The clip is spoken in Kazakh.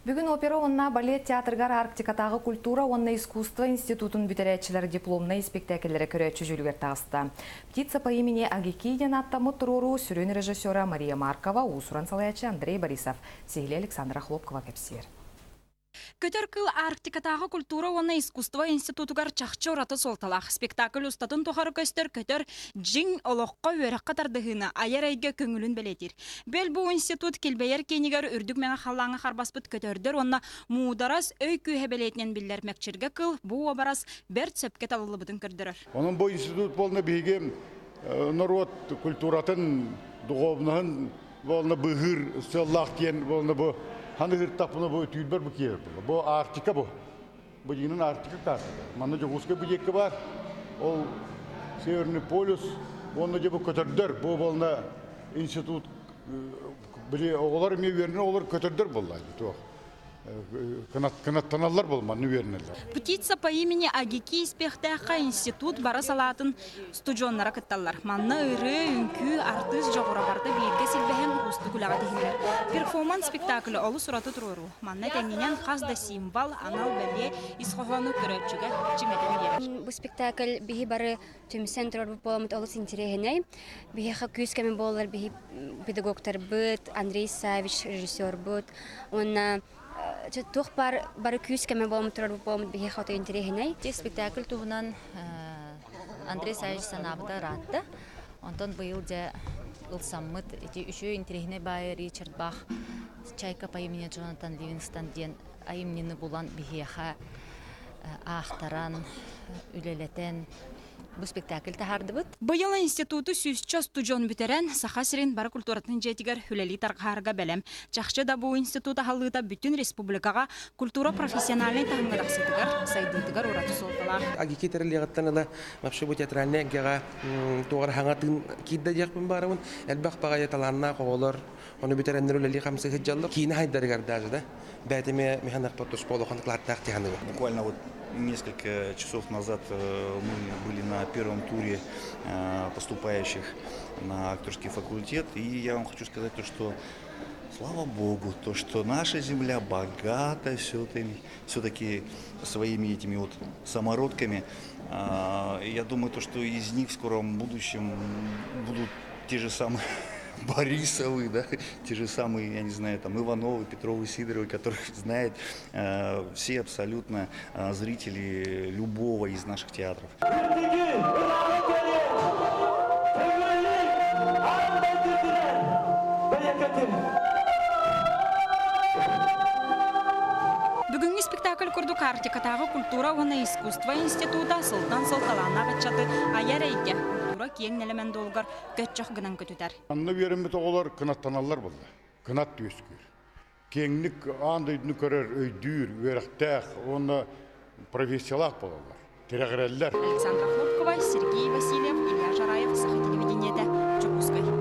Бүгін опера онна балет театргар Арктикатағы культура онна искусство институтын бүтерәтчілер дипломный спектакльлері көрәтші жүлгер тағысты. Птица по имени Агикиден аттамы тұруру сүрін режиссера Мария Маркова, усуран салаячы Андрей Борисов, Сегілі Александра Хлопкова кәпсер. Көтер кыл Арктикатағы культура онна искусство институтугар чақчы ораты солталақ. Спектакль ұстатын тұхары көстер көтер жин олыққа өрек қатардығына аяр әйге көңілін білетір. Бел бұл институт келбейер кенігер үрдік мәңі қалаңы қарбаспыт көтердер онна мударас өй күйе білетінен білдер мәкчерге кыл бұл обарас бәрт сөпке талылы бұдың көрдірір. Оның бұл институт болны бейге народ культуратын дұғобнығын болны бұғыр сыллақ кен болны бұл Ханы хырттапыны бұл түйілбір бұл кейер бұл. Бұл Арктика бұл. Бұл еңін Арктика карты. Маны жоғызғы бұл екі бар. Ол Северный полюс. Оны же бұл көтердір. Бұл болына институт. Біле оғылар ме веріне олар көтердір бұл. Канаттаналар бұл маны верінелер. Птица по имени Агики спектакка институт бара салатын студионнара кытталар. Манна ыры, үнкі, артыс жоғыра барды бейірге сілбәхен ұсты күліға дегілер. Перформанс спектаклі олы сұраты тұрыру. Манна тәңінен қазда символ, анал бәле, исқоғлану көрәтшіге чимеден ерер. Бұл спектакль бігі бары түмсен тұрар боламыд олыс интерегіней. Бігі қа күйіз кәмен болар, бігі педагогтар бұд, Андрей Савич режиссер бұд. Онна Тух бары күйіз кәмен боламыд тұрар боламыд бігі қауты интерегіней. Спектакль туғынан Андрей Савич санабыда ратты. Онтон бұйыл де ұлсаммыд, үші интерегіне бай Ричард Бах, Чайка по имени Джонатан Ливингстон ден айымнені болан бігеға ақтаран, үлелетен бұл спектакль тахарды бұд. Бұйыл институты сүзчі студион бүтерен Сахасирин бары культуратын жетігер хүлелі тарғарға бәлем. Чақшы да бұл институты халыда бүтін республикаға культура профессиональный таңғырақсетігер, сайдытығар ораты солталар. Агики тәрілеғаттан вообще бұл театральный әгеға туғар хаңатын кейді дияқпын барымын. Әлбәқ бағайы таланына қоғылыр, оны бүтерендер үлелі қамсы хеджалыр. Кейіні хайдарығар даже да. Бәтіме механақ портус полуқанық латтақ тияны. Буквально вот несколько часов назад мы были на первом туре поступающих на актерский факультет. И я вам хочу сказать то, что слава Богу, то, что наша земля богата все-таки своими этими вот самородками. Я думаю, то, что из них в скором будущем будут те же самые Борисовы, да, те же самые, я не знаю, там Ивановы, Петровы, Сидоровы, которых знают все абсолютно зрители любого из наших театров. Бүгінгі спектакль күрдік Арктикатағы культура оны искусство института сылтан сылталана ғатчаты аяр әйге. Культура кең нәлемен долғар көтчақ гынан көтүтер. Анны верімет оғылар кынаттаналар болды. Кынат түйескер. Кеңлік андайдыны көрер өйдүйір, веріқтәқ, оны профессиялақ болалар. Терәғірәлілер. Александра Хлопкова, Сергей Васильев, Илья Жараев, Саха телевидениеде, Чукускай.